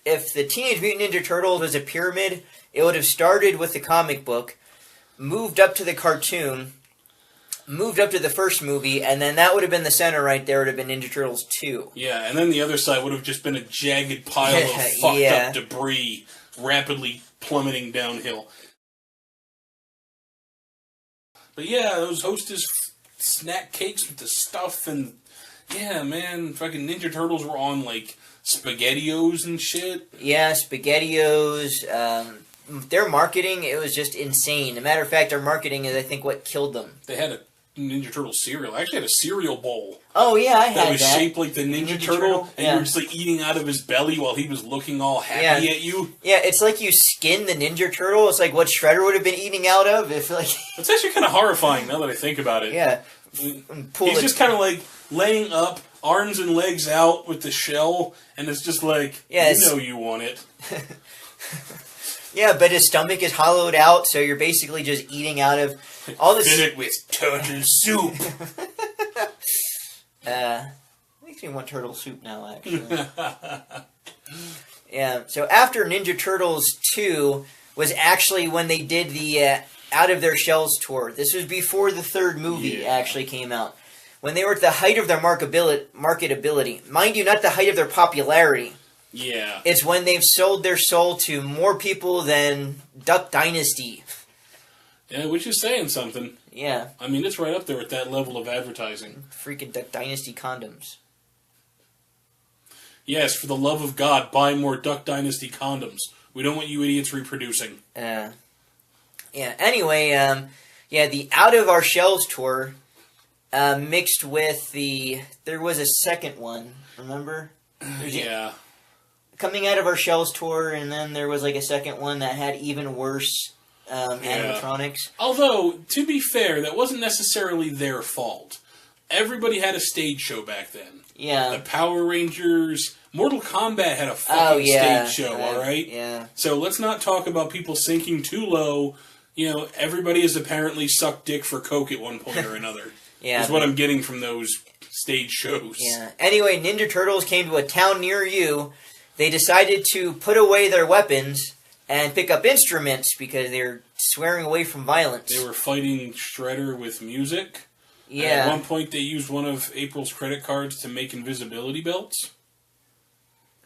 if the Teenage Mutant Ninja Turtles was a pyramid, it would have started with the comic book, moved up to the cartoon, moved up to the first movie, and then that would have been the center right there. Would have been Ninja Turtles 2. Yeah, and then the other side would have just been a jagged pile of fucked up debris rapidly plummeting downhill. But yeah, those Hostess snack cakes with the stuff, and yeah, man, fucking Ninja Turtles were on like SpaghettiOs and shit. Yeah, SpaghettiOs. Their marketing, it was just insane. As a matter of fact, their marketing is, I think, what killed them. They had a Ninja Turtle cereal. I actually had a cereal bowl. Oh, yeah, I had that. That was shaped like the Ninja Turtle, and you were just like eating out of his belly while he was looking all happy at you. Yeah, it's like you skin the Ninja Turtle. It's like what Shredder would have been eating out of. If like It's actually kind of horrifying now that I think about it. Yeah. He's just kind of like laying up, arms and legs out with the shell, and it's just like, you know you want it. Yeah, but his stomach is hollowed out, so you're basically just eating out of all this. Fill it with turtle soup. Makes me want turtle soup now, actually. Yeah, so after Ninja Turtles 2 was actually when they did the Out of Their Shells tour. This was before the third movie actually came out. When they were at the height of their marketability. Mind you, not the height of their popularity. Yeah. It's when they've sold their soul to more people than Duck Dynasty. Yeah, which is saying something. Yeah. I mean, it's right up there at that level of advertising. Freaking Duck Dynasty condoms. Yes, for the love of God, buy more Duck Dynasty condoms. We don't want you idiots reproducing. Yeah, anyway, the Out of Our Shells tour mixed with there was a second one, remember? Yeah. Coming Out of Our Shells tour, and then there was like a second one that had even worse animatronics. Although, to be fair, that wasn't necessarily their fault. Everybody had a stage show back then. Yeah. The Power Rangers, Mortal Kombat had a fucking stage show, alright? Yeah. So let's not talk about people sinking too low. You know, everybody has apparently sucked dick for coke at one point or another. Is what I'm getting from those stage shows. Yeah. Anyway, Ninja Turtles came to a town near you. They decided to put away their weapons and pick up instruments because they're swearing away from violence. They were fighting Shredder with music. Yeah. At one point, they used one of April's credit cards to make invisibility belts.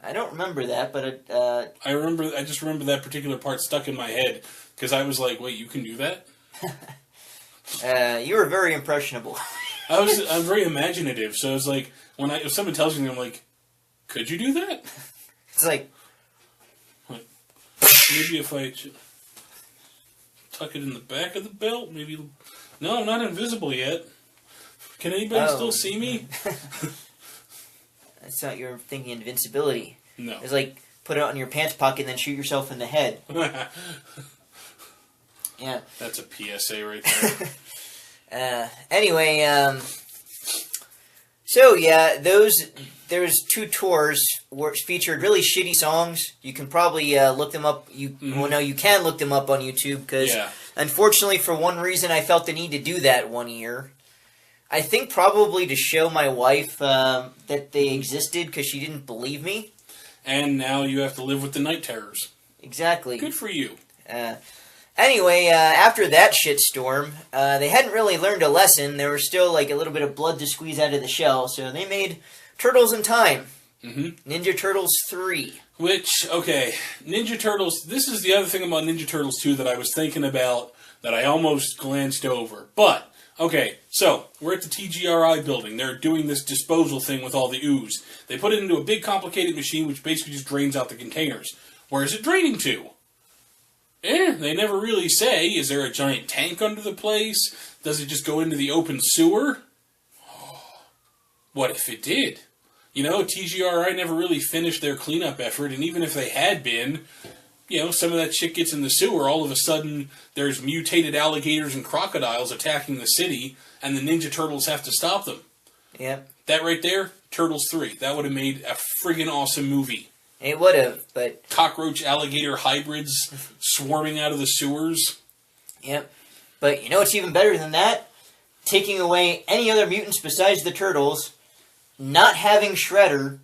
I don't remember that, but I just remember that particular part stuck in my head because I was like, "Wait, you can do that?" You were very impressionable. I'm very imaginative, so it's like if someone tells me, I'm like, "Could you do that?" It's like maybe if I tuck it in the back of the belt, maybe. No, I'm not invisible yet. Can anybody still see me? That's not your thinking invincibility. No. It's like put it on your pants pocket and then shoot yourself in the head. Yeah. That's a PSA right there. Anyway, so yeah, there's two tours which featured really shitty songs. You can probably look them up. Well, no, you can look them up on YouTube because, unfortunately, for one reason, I felt the need to do that one year. I think probably to show my wife that they existed because she didn't believe me. And now you have to live with the night terrors. Exactly. Good for you. Anyway, after that shitstorm, they hadn't really learned a lesson. There was still like a little bit of blood to squeeze out of the shell, so they made Turtles in Time. Mm-hmm. Ninja Turtles 3. Which, okay, Ninja Turtles, this is the other thing about Ninja Turtles 2 that I was thinking about that I almost glanced over. But, okay, so, we're at the TGRI building. They're doing this disposal thing with all the ooze. They put it into a big complicated machine which basically just drains out the containers. Where is it draining to? They never really say. Is there a giant tank under the place? Does it just go into the open sewer? What if it did? You know, TGRI never really finished their cleanup effort, and even if they had been, you know, some of that shit gets in the sewer, all of a sudden there's mutated alligators and crocodiles attacking the city, and the Ninja Turtles have to stop them. Yep. That right there, Turtles 3. That would have made a friggin' awesome movie. It would have, but... Cockroach alligator hybrids swarming out of the sewers. Yep. But you know what's even better than that? Taking away any other mutants besides the Turtles, not having Shredder,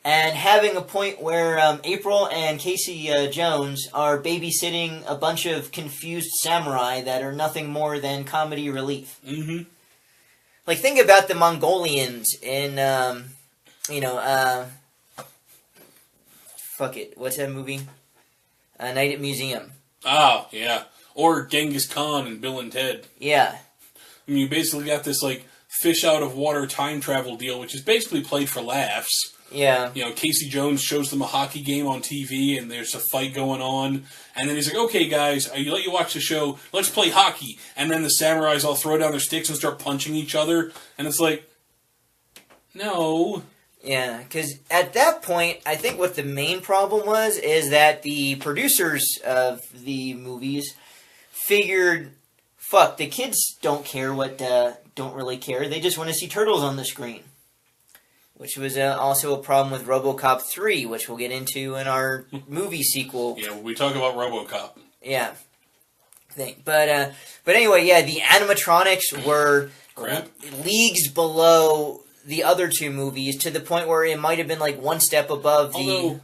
and having a point where April and Casey Jones are babysitting a bunch of confused samurai that are nothing more than comedy relief. Mm-hmm. Like, think about the Mongolians in, fuck it, what's that movie? Night at Museum. Oh, yeah. Or Genghis Khan and Bill and Ted. Yeah. I mean, you basically got this, like, fish out of water time travel deal, which is basically played for laughs. Yeah. You know, Casey Jones shows them a hockey game on TV, and there's a fight going on. And then he's like, okay, guys, I let you watch the show. Let's play hockey. And then the samurais all throw down their sticks and start punching each other. And it's like, no. Yeah, because at that point, I think what the main problem was is that the producers of the movies figured, fuck, the kids don't really care. They just want to see turtles on the screen. Which was also a problem with RoboCop 3, which we'll get into in our movie sequel. Yeah, when we talk about RoboCop. Yeah. But anyway, yeah, the animatronics were Crap. leagues below the other two movies, to the point where it might have been like one step above the... Although,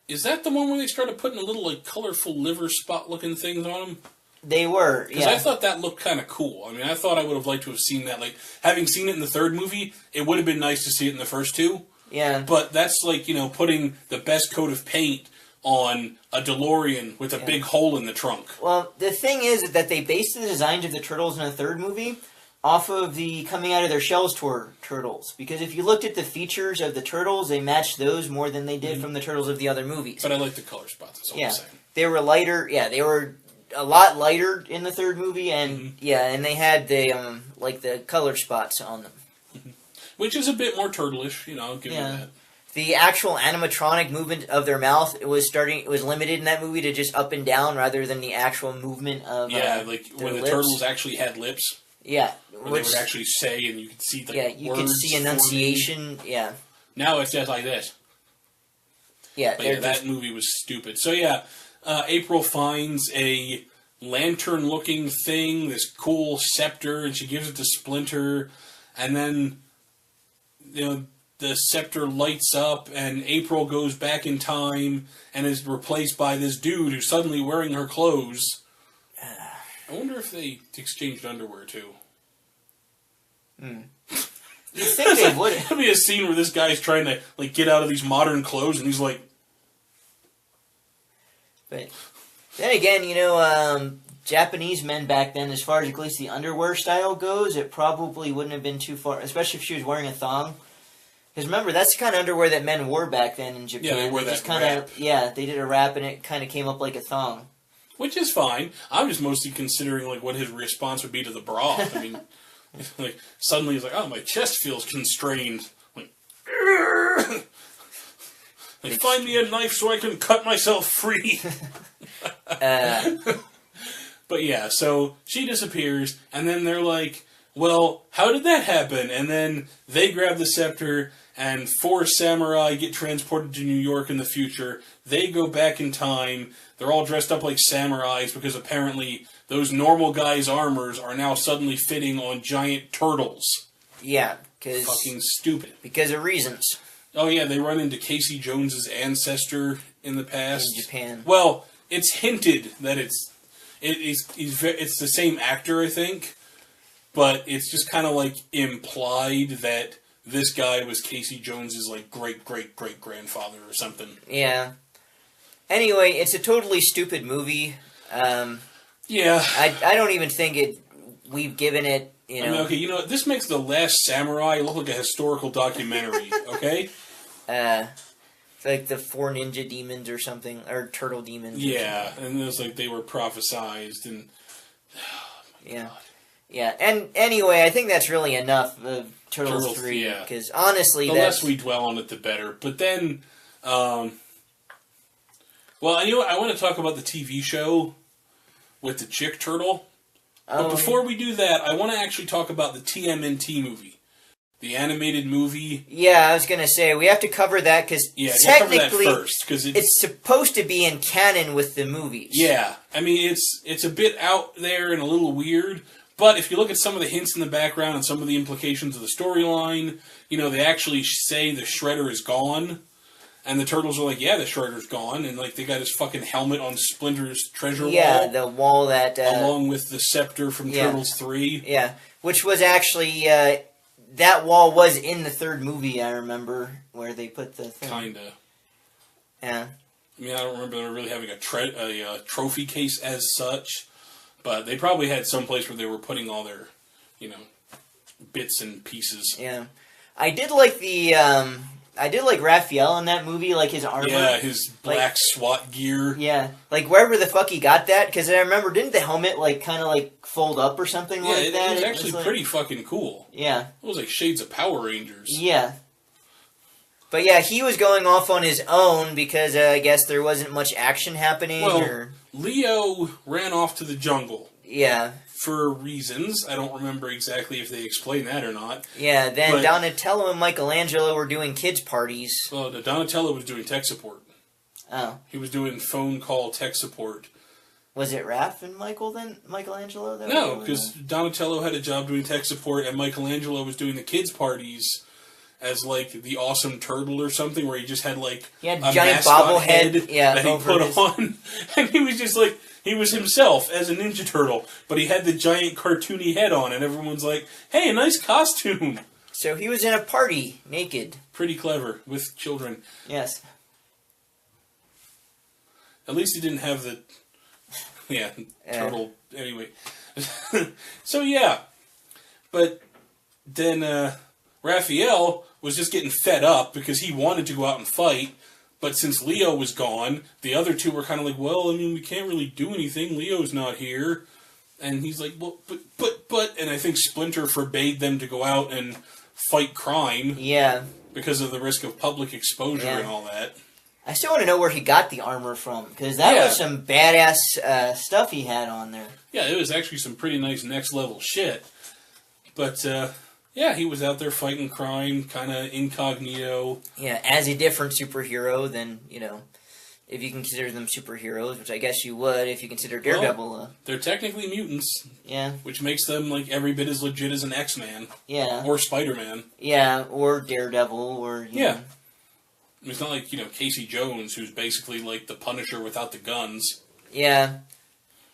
is that the one where they started putting a little, like, colorful liver spot-looking things on them? They were, yeah. Because I thought that looked kind of cool. I mean, I thought I would have liked to have seen that. Like, having seen it in the third movie, it would have been nice to see it in the first two. Yeah. But that's like, you know, putting the best coat of paint on a DeLorean with a big hole in the trunk. Well, the thing is that they based the designs of the turtles in the third movie off of the coming out of their shells turtles. Because if you looked at the features of the turtles, they matched those more than they did from the turtles of the other movies. But I like the color spots, that's all I'm saying. They were lighter, they were a lot lighter in the third movie, and and they had the like the color spots on them. Which is a bit more turtleish, you know, I'll give you that. The actual animatronic movement of their mouth, it was limited in that movie to just up and down rather than the actual movement of like when the turtles actually had lips. Yeah. Where they would actually say, and you could see the words. You could see enunciation, forming. Now it's just like this. Yeah, but that movie was stupid. So April finds a lantern-looking thing, this cool scepter, and she gives it to Splinter, and then, you know, the scepter lights up, and April goes back in time and is replaced by this dude who's suddenly wearing her clothes. I wonder if they exchanged underwear, too. You think they would? There'll be a scene where this guy's trying to like get out of these modern clothes, and he's like... But then again, you know, Japanese men back then, as far as at least the underwear style goes, it probably wouldn't have been too far, especially if she was wearing a thong. Because remember, that's the kind of underwear that men wore back then in Japan. Yeah, they wore that wrap. Yeah, they did a wrap, and it kind of came up like a thong. Which is fine. I'm just mostly considering like what his response would be to the bra. I mean, like suddenly he's like, "Oh, my chest feels constrained." Like, find me a knife so I can cut myself free. But yeah, so she disappears, and then they're like, "Well, how did that happen?" And then they grab the scepter, and 4 samurai get transported to New York in the future. They go back in time. They're all dressed up like samurais because apparently those normal guys' armors are now suddenly fitting on giant turtles. Yeah, because... Fucking stupid. Because of reasons. Oh yeah, they run into Casey Jones's ancestor in the past. In Japan. Well, it's hinted that it's the same actor, I think, but it's just kind of like implied that this guy was Casey Jones's like great-great-great-grandfather or something. Yeah. Anyway, it's a totally stupid movie. Yeah. I don't even think we've given it, you know... I mean, okay, you know, this makes The Last Samurai look like a historical documentary, okay? It's like the 4 ninja demons or something, or turtle demons. Yeah, and it was like they were prophesized, and... Oh, God. Yeah, and anyway, I think that's really enough of Turtles 3, because honestly, the less we dwell on it, the better. But then, well, you know what? I want to talk about the TV show with the chick turtle. But before we do that, I want to actually talk about the TMNT movie. The animated movie. Yeah, I was going to say, we have to cover that, because technically, cover that first, it's supposed to be in canon with the movies. Yeah, I mean, it's a bit out there and a little weird, but if you look at some of the hints in the background and some of the implications of the storyline, you know, they actually say the Shredder is gone. And the Turtles are like, yeah, the Shredder's gone. And, like, they got his fucking helmet on Splinter's treasure wall. Yeah, the wall that... along with the scepter from Turtles 3. Yeah, which was actually... that wall was in the third movie, I remember, where they put the thing. Kinda. Yeah. I mean, I don't remember them really having a trophy case as such. But they probably had some place where they were putting all their, you know, bits and pieces. Yeah. I did like Raphael in that movie, like his armor. Yeah, his black SWAT gear. Yeah, like wherever the fuck he got that, because I remember, didn't the helmet like kind of like fold up or something like that? It was actually pretty fucking cool. Yeah. It was like Shades of Power Rangers. Yeah. But yeah, he was going off on his own because I guess there wasn't much action happening. Well, Leo ran off to the jungle. Yeah. For reasons. I don't remember exactly if they explained that or not. Yeah, then Donatello and Michelangelo were doing kids' parties. Well, Donatello was doing tech support. Oh. He was doing phone call tech support. Was it Raph and Michelangelo? No, because Donatello had a job doing tech support, and Michelangelo was doing the kids' parties as, like, the awesome turtle or something, where he just had, like, a giant bobblehead that he put on. And he was just, like... He was himself as a Ninja Turtle, but he had the giant cartoony head on, and everyone's like, hey, a nice costume. So he was in a party, naked. Pretty clever, with children. Yes. At least he didn't have the... Yeah, turtle... Anyway. So, yeah. But then Raphael was just getting fed up because he wanted to go out and fight. But since Leo was gone, the other two were kind of like, well, I mean, we can't really do anything. Leo's not here. And he's like, well, but... And I think Splinter forbade them to go out and fight crime. Yeah. Because of the risk of public exposure and all that. I still want to know where he got the armor from. Because that was some badass stuff he had on there. Yeah, it was actually some pretty nice next-level shit. But, yeah, he was out there fighting crime, kind of incognito. Yeah, as a different superhero than, you know, if you consider them superheroes, which I guess you would if you consider Daredevil. Well, they're technically mutants. Yeah. Which makes them, like, every bit as legit as an X-Man. Yeah. Or Spider-Man. Yeah, or Daredevil, or, you know. It's not like, you know, Casey Jones, who's basically, like, the Punisher without the guns. Yeah.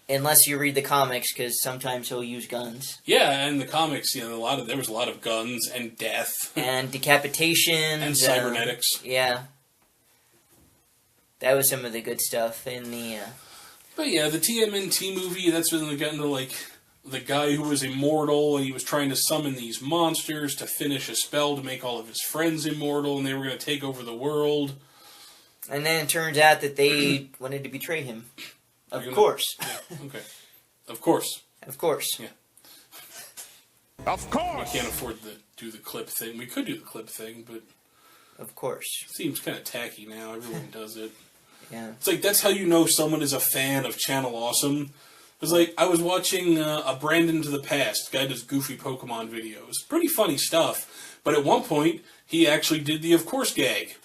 Unless you read the comics, because sometimes he'll use guns. Yeah, and the comics, you know, there was a lot of guns and death. And decapitations. And cybernetics. Yeah. That was some of the good stuff in the... But yeah, the TMNT movie, that's when they got into, like, the guy who was immortal, and he was trying to summon these monsters to finish a spell to make all of his friends immortal, and they were going to take over the world. And then it turns out that they wanted to betray him. Of course. Yeah, okay. Of course. Of course. Yeah. Of course! We can't afford to do the clip thing. We could do the clip thing, but... Of course. It seems kind of tacky now. Everyone does it. Yeah. It's like, that's how you know someone is a fan of Channel Awesome. It's like, I was watching a Brandon to the Past. Guy does goofy Pokemon videos. Pretty funny stuff. But at one point, he actually did the of course gag.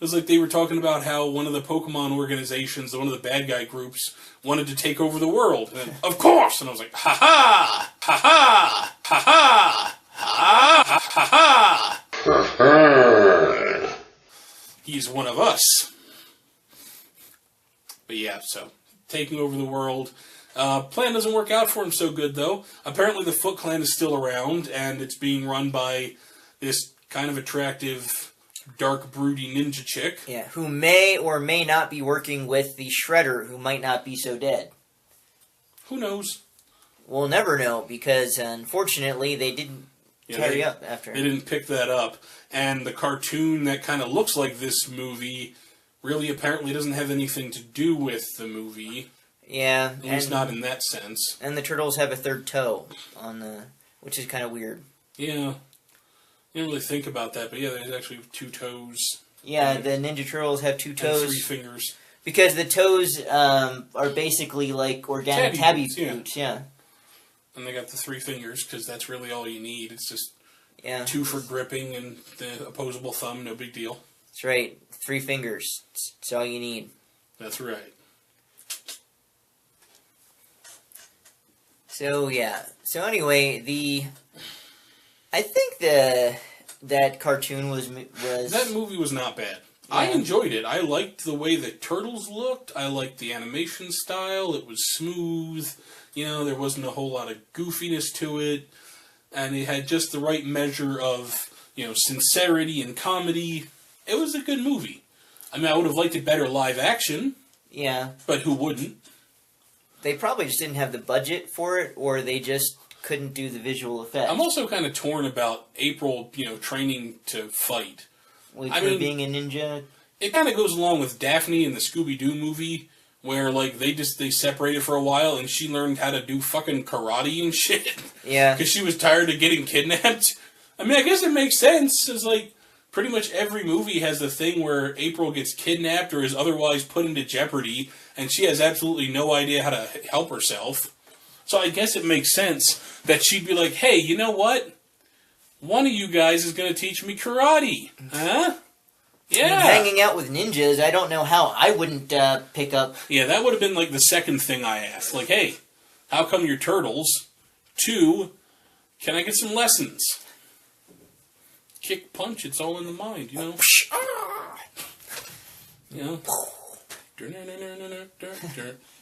It was like they were talking about how one of the Pokemon organizations, one of the bad guy groups, wanted to take over the world. And, of course! And I was like, ha-ha! Ha-ha! Ha-ha! Ha-ha! Ha-ha! He's one of us. But yeah, so, taking over the world. Plan doesn't work out for him so good, though. Apparently the Foot Clan is still around, and it's being run by this kind of attractive... dark, broody ninja chick. Yeah, who may or may not be working with the Shredder, who might not be so dead. Who knows? We'll never know, because unfortunately they didn't carry up after. They didn't pick that up. And the cartoon that kind of looks like this movie really apparently doesn't have anything to do with the movie. Yeah. At least not in that sense. And the Turtles have a third toe, on the, which is kind of weird. Yeah. You don't really think about that, but yeah, there's actually 2 toes. Yeah, the Ninja Turtles have 2 toes. And 3 fingers. Because the toes are basically like organic tabby boots, yeah. And they got the 3 fingers, because that's really all you need. It's just 2 for gripping and the opposable thumb, no big deal. That's right. 3 fingers. That's all you need. That's right. So, yeah. So, anyway, I think that cartoon was... That movie was not bad. I enjoyed it. I liked the way the turtles looked. I liked the animation style. It was smooth. You know, there wasn't a whole lot of goofiness to it. And it had just the right measure of, you know, sincerity and comedy. It was a good movie. I mean, I would have liked it better live action. Yeah. But who wouldn't? They probably just didn't have the budget for it, or they just couldn't do the visual effects. I'm also kind of torn about April, you know, training to fight. Like her being a ninja. It kind of goes along with Daphne in the Scooby-Doo movie, where like they separated for a while and she learned how to do fucking karate and shit. Yeah. Because she was tired of getting kidnapped. I mean, I guess it makes sense. It's like pretty much every movie has the thing where April gets kidnapped or is otherwise put into jeopardy, and she has absolutely no idea how to help herself. So I guess it makes sense that she'd be like, hey, you know what? One of you guys is going to teach me karate. Huh? Yeah. I mean, hanging out with ninjas, I don't know how I wouldn't pick up. Yeah, that would have been like the second thing I asked. Like, hey, how come you're turtles? 2, can I get some lessons? Kick, punch, it's all in the mind, you know? You know?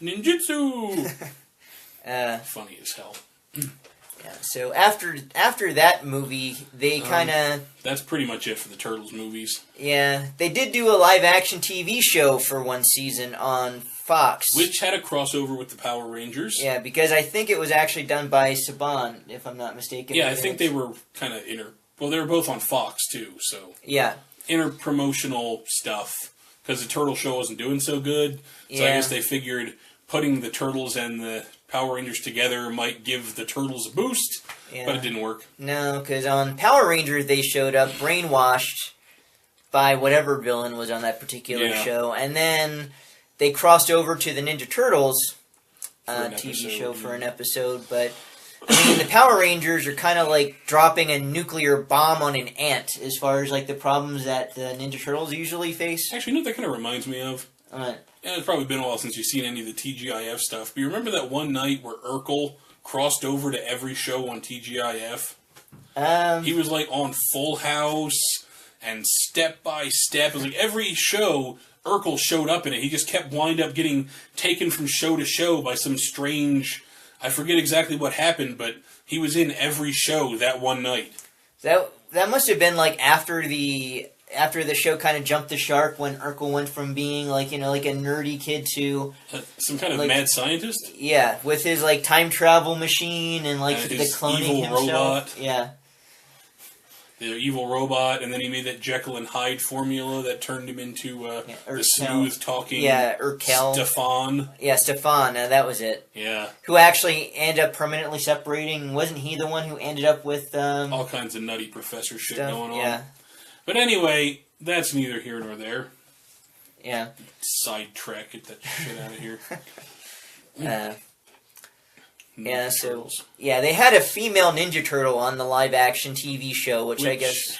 Ninjutsu! Funny as hell. Yeah, so after that movie, they kind of... That's pretty much it for the Turtles movies. Yeah, they did do a live-action TV show for one season on Fox. Which had a crossover with the Power Rangers. Yeah, because I think it was actually done by Saban, if I'm not mistaken. Yeah, I think they were kind of Well, they were both on Fox, too, so... Yeah. Inter-promotional stuff, because the Turtle show wasn't doing so good. So I guess they figured putting the Turtles and the Power Rangers together might give the Turtles a boost, but it didn't work. No, because on Power Rangers they showed up brainwashed by whatever villain was on that particular show, and then they crossed over to the Ninja Turtles TV show for an episode, but I mean, the Power Rangers are kind of like dropping a nuclear bomb on an ant as far as like the problems that the Ninja Turtles usually face. Actually, you know what that kind of reminds me of? Yeah, it's probably been a while since you've seen any of the TGIF stuff, but you remember that one night where Urkel crossed over to every show on TGIF? He was like on Full House and Step by Step. It was like every show, Urkel showed up in it. He just kept wind up getting taken from show to show by some strange... I forget exactly what happened, but he was in every show that one night. That must have been like after the show kind of jumped the shark when Urkel went from being like, you know, like a nerdy kid to some kind of like, mad scientist. Yeah, with his like time travel machine and like the cloning evil himself. Robot. Yeah. The evil robot, and then he made that Jekyll and Hyde formula that turned him into the smooth-talking Stefan. Yeah, Stefan, that was it. Yeah. Who actually ended up permanently separating. Wasn't he the one who ended up with... all kinds of nutty professor shit going on. Yeah. But anyway, that's neither here nor there. Yeah. Sidetrack, get that shit out of here. Yeah, so they had a female Ninja Turtle on the live-action TV show, which I guess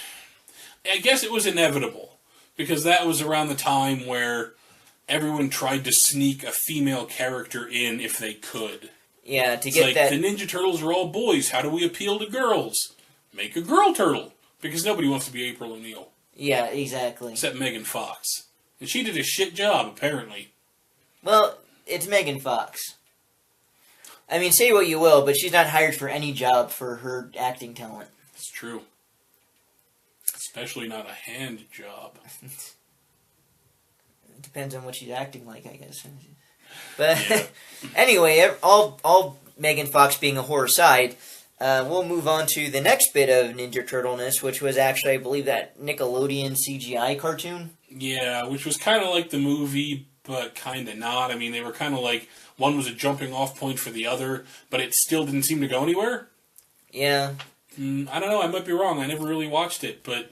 it was inevitable, because that was around the time where everyone tried to sneak a female character in if they could. Yeah, it's get like, that. The Ninja Turtles are all boys. How do we appeal to girls? Make a girl turtle, because nobody wants to be April O'Neil. Yeah, exactly. Except Megan Fox, and she did a shit job apparently. Well, it's Megan Fox. I mean, say what you will, but she's not hired for any job for her acting talent. It's true. Especially not a hand job. It depends on what she's acting like, I guess. But anyway, all Megan Fox being a whore aside, we'll move on to the next bit of Ninja Turtle-ness, which was actually, I believe, that Nickelodeon CGI cartoon. Yeah, which was kind of like the movie, but kind of not. I mean, they were kind of like... One was a jumping off point for the other, but it still didn't seem to go anywhere. Yeah. I don't know, I might be wrong. I never really watched it, but,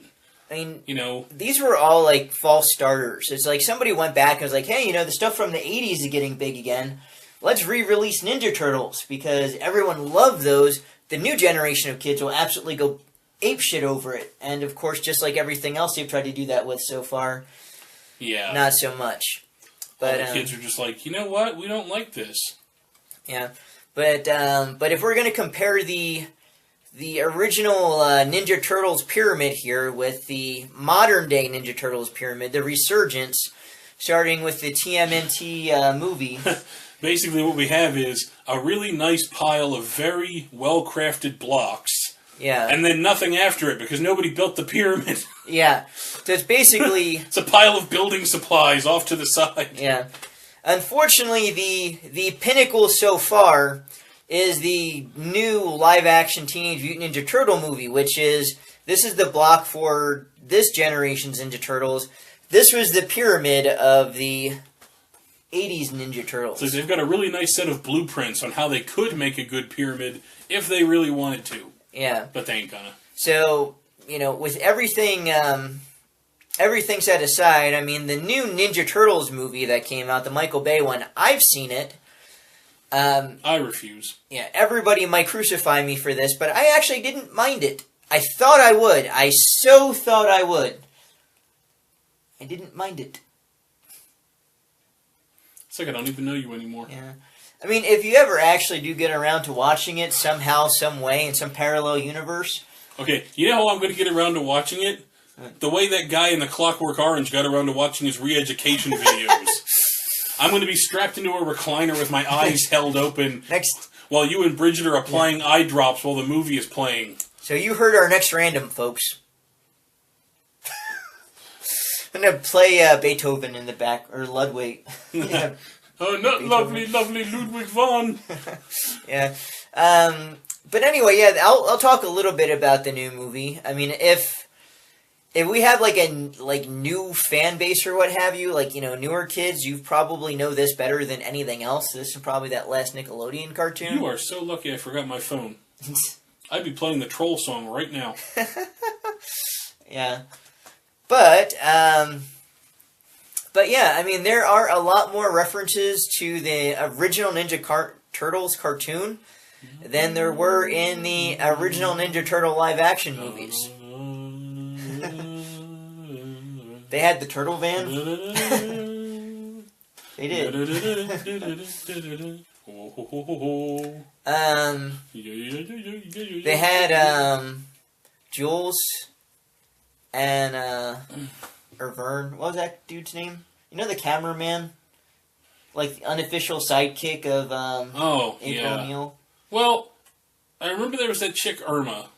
I mean, you know... These were all, like, false starters. It's like somebody went back and was like, hey, you know, the stuff from the 80s is getting big again. Let's re-release Ninja Turtles, because everyone loved those. The new generation of kids will absolutely go apeshit over it. And, of course, just like everything else they've tried to do that with so far, not so much. But all the kids are just like, you know what? We don't like this. Yeah, but if we're going to compare the the original Ninja Turtles pyramid here with the modern day Ninja Turtles pyramid, the resurgence, starting with the TMNT movie. Basically, what we have is a really nice pile of very well-crafted blocks. Yeah. And then nothing after it, because nobody built the pyramid. Yeah. So it's basically... It's a pile of building supplies off to the side. Yeah. Unfortunately, the pinnacle so far is the new live-action Teenage Mutant Ninja Turtle movie, which is... This is the block for this generation's Ninja Turtles. This was the pyramid of the 80s Ninja Turtles. So they've got a really nice set of blueprints on how they could make a good pyramid if they really wanted to. Yeah. But they ain't gonna. So, with everything everything set aside, I mean, the new Ninja Turtles movie that came out, the Michael Bay one, I've seen it. I refuse. Yeah, everybody might crucify me for this, but I actually didn't mind it. I thought I would. I so thought I would. I didn't mind it. It's like I don't even know you anymore. Yeah. I mean, if you ever actually do get around to watching it somehow, some way, in some parallel universe... Okay, you know how I'm going to get around to watching it? The way that guy in the Clockwork Orange got around to watching his re-education videos. I'm going to be strapped into a recliner with my eyes held open Next. while you and Bridget are applying eye drops while the movie is playing. So you heard our next random, folks. I'm going to play Beethoven in the back, or Ludwig. Yeah. Oh, not lovely Ludwig von. Yeah. But anyway, yeah, I'll talk a little bit about the new movie. I mean, if we have like a new fan base or what have you, like, newer kids, you probably know this better than anything else. This is probably that last Nickelodeon cartoon. You are so lucky I forgot my phone. I'd be playing the Troll song right now. Yeah. But yeah, I mean, there are a lot more references to the original Ninja Turtles cartoon than there were in the original Ninja Turtle live-action movies. They had the turtle van. They did. They had Jules and or Vern. What was that dude's name? You know, the cameraman, like the unofficial sidekick of April O'Neil. Well, I remember there was that chick Irma.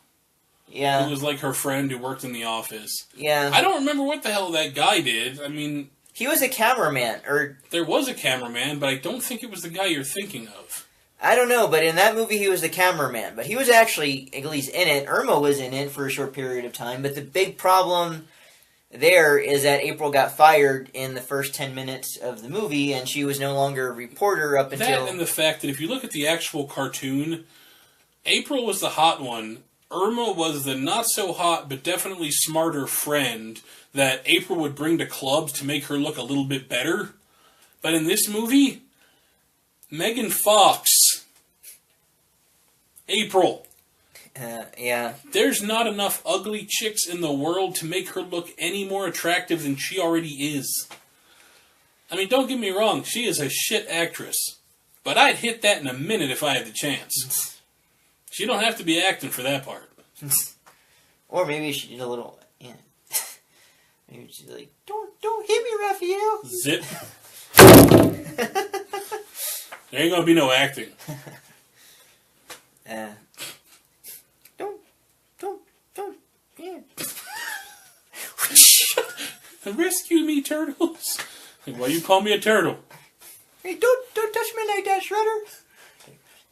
Yeah. Who was like her friend who worked in the office. Yeah. I don't remember what the hell that guy did. I mean... He was a cameraman, or... There was a cameraman, but I don't think it was the guy you're thinking of. I don't know, but in that movie he was the cameraman. But he was actually, at least in it, Irma was in it for a short period of time. But the big problem there is that April got fired in the first 10 minutes of the movie, and she was no longer a reporter up until... That and the fact that if you look at the actual cartoon, April was the hot one. Irma was the not-so-hot, but definitely smarter friend that April would bring to clubs to make her look a little bit better. But in this movie, Megan Fox, April. Yeah. There's not enough ugly chicks in the world to make her look any more attractive than she already is. I mean, don't get me wrong, she is a shit actress. But I'd hit that in a minute if I had the chance. She don't have to be acting for that part. Or maybe she did a little... Yeah. Maybe she's like, don't hit me, Raphael. Zip. There ain't gonna be no acting. Don't, yeah. Rescue me, turtles. Why you call me a turtle? Hey, don't touch me like that, Shredder.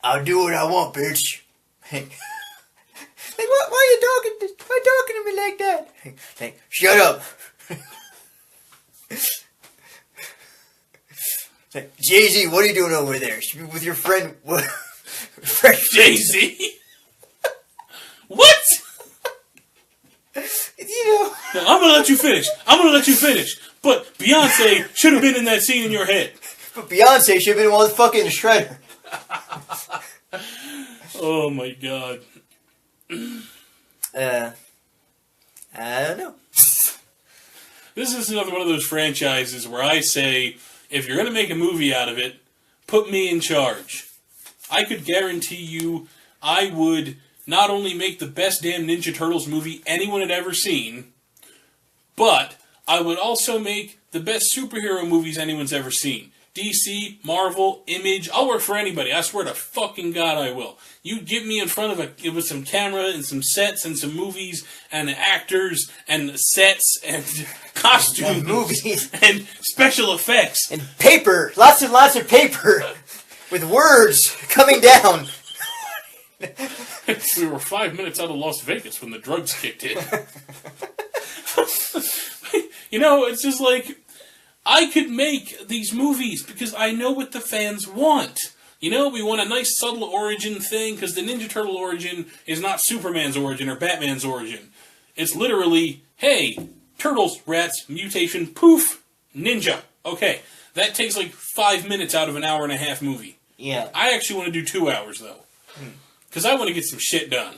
I'll do what I want, bitch. Hey. Like, why are you talking to me like that? Hey, shut up. Like, Jay-Z, what are you doing over there? With your friend, what? Jay-Z? What? You know. Now, I'm gonna let you finish. But Beyonce should have been in that scene in your head. But Beyonce should have been one with fucking Shredder. Oh my god. I don't know. This is another one of those franchises where I say, if you're going to make a movie out of it, put me in charge. I could guarantee you I would not only make the best damn Ninja Turtles movie anyone had ever seen, but I would also make the best superhero movies anyone's ever seen. DC, Marvel, Image, I'll work for anybody. I swear to fucking God I will. You get me in front of with some camera and some sets and some movies and actors and sets and costumes And movies. and special effects. And paper. Lots and lots of paper. With words coming down. We were 5 minutes out of Las Vegas when the drugs kicked in. You know, it's just like, I could make these movies because I know what the fans want. You know, we want a nice subtle origin thing, because the Ninja Turtle origin is not Superman's origin or Batman's origin. It's literally, hey, turtles, rats, mutation, poof, ninja. Okay, that takes like 5 minutes out of an hour and a half movie. Yeah. I actually want to do 2 hours, though. Because I want to get some shit done.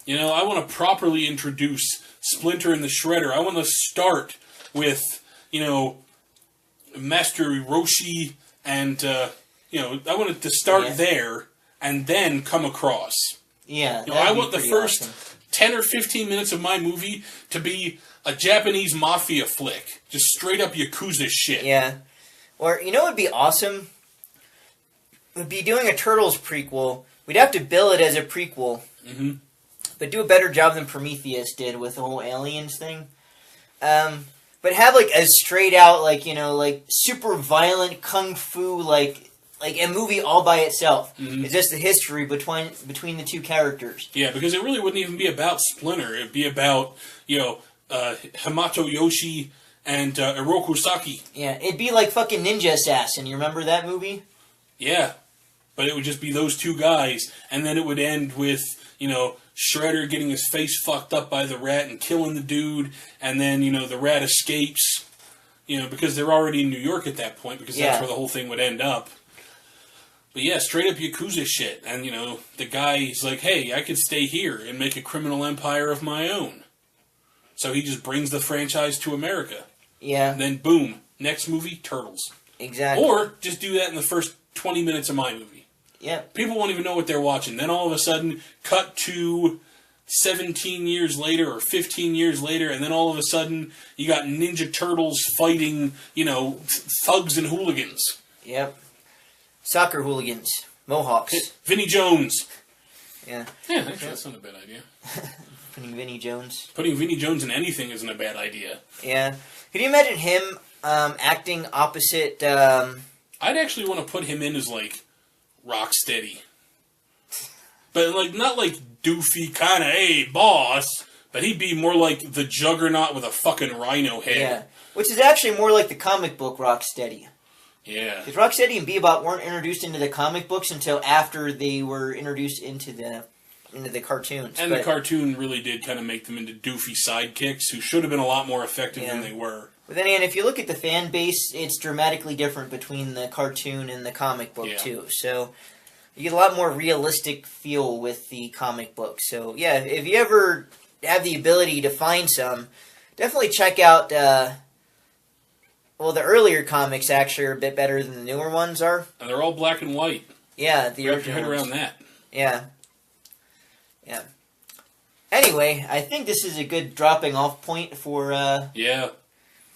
You know, I want to properly introduce Splinter and the Shredder. I want to start with, you know, Master Roshi and, you know, I wanted to start there and then come across. Yeah. You know, I want the first 10 or 15 minutes of my movie to be a Japanese mafia flick. Just straight up Yakuza shit. Yeah. Or, you know what would be awesome? Would be doing a Turtles prequel. We'd have to bill it as a prequel. Mm-hmm. But do a better job than Prometheus did with the whole aliens thing. But have, like, a straight out, like, you know, like, super violent kung fu, like a movie all by itself. Mm-hmm. It's just the history between the two characters. Yeah, because it really wouldn't even be about Splinter. It'd be about, you know, Hamato Yoshi and Oroku Saki. Yeah, it'd be like fucking Ninja Assassin. You remember that movie? Yeah, but it would just be those two guys, and then it would end with, you know, Shredder getting his face fucked up by the rat and killing the dude, and then, you know, the rat escapes, you know, because they're already in New York at that point, because that's where the whole thing would end up. But yeah, straight up Yakuza shit, and, you know, the guy's like, hey, I could stay here and make a criminal empire of my own. So he just brings the franchise to America. Yeah. And then, boom, next movie, Turtles. Exactly. Or just do that in the first 20 minutes of my movie. Yeah. People won't even know what they're watching. Then all of a sudden, cut to 17 years later or 15 years later, and then all of a sudden, you got Ninja Turtles fighting, you know, thugs and hooligans. Yep. Soccer hooligans. Mohawks. Vinnie Jones. Yeah. Yeah, actually, that's not a bad idea. Putting Vinnie Jones. Putting Vinnie Jones in anything isn't a bad idea. Yeah. Could you imagine him acting opposite... I'd actually want to put him in as, like, Rocksteady. But, like, not like doofy kind of, hey, boss, but he'd be more like the Juggernaut with a fucking rhino head. Yeah. Which is actually more like the comic book Rocksteady. Yeah. Because Rocksteady and Bebop weren't introduced into the comic books until after they were introduced into the cartoons. And the cartoon really did kind of make them into doofy sidekicks who should have been a lot more effective than they were. But then again, if you look at the fan base, it's dramatically different between the cartoon and the comic book, too. So you get a lot more realistic feel with the comic book. So, yeah, if you ever have the ability to find some, definitely check out... well, the earlier comics actually are a bit better than the newer ones are. And they're all black and white. Yeah, the Wrap your original head ones. around that. Yeah. Yeah. Anyway, I think this is a good dropping off point for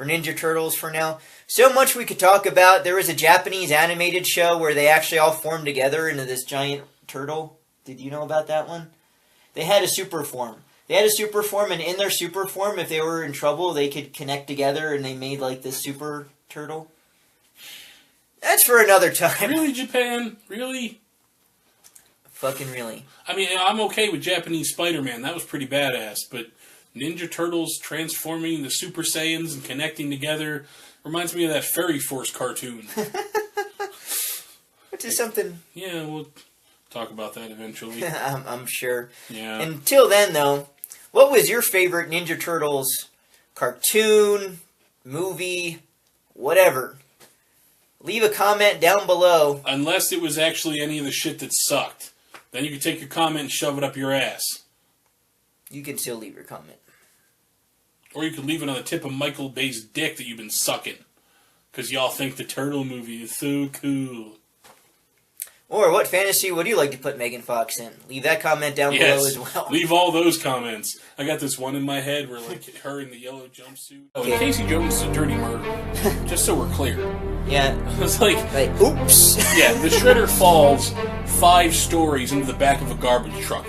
Ninja Turtles for now. So much we could talk about. There was a Japanese animated show where they actually all formed together into this giant turtle. Did you know about that one? They had a super form. They had a super form, and in their super form, if they were in trouble, they could connect together, and they made, like, this super turtle. That's for another time. Really, Japan? Really? Fucking really. I mean, I'm okay with Japanese Spider-Man. That was pretty badass. But Ninja Turtles transforming the Super Saiyans and connecting together reminds me of that Fairy Force cartoon. Which is something... Yeah, we'll talk about that eventually. I'm sure. Yeah. Until then, though, what was your favorite Ninja Turtles cartoon, movie, whatever? Leave a comment down below. Unless it was actually any of the shit that sucked. Then you can take your comment and shove it up your ass. You can still leave your comment. Or you could leave it on the tip of Michael Bay's dick that you've been sucking. Because y'all think the Turtle movie is so cool. Or what fantasy would you like to put Megan Fox in? Leave that comment down below as well. Leave all those comments. I got this one in my head where, like, her in the yellow jumpsuit. Oh, and Casey Jones is a dirty murderer. Just so we're clear. Yeah. It's like, oops. yeah, the shredder falls 5 stories into the back of a garbage truck.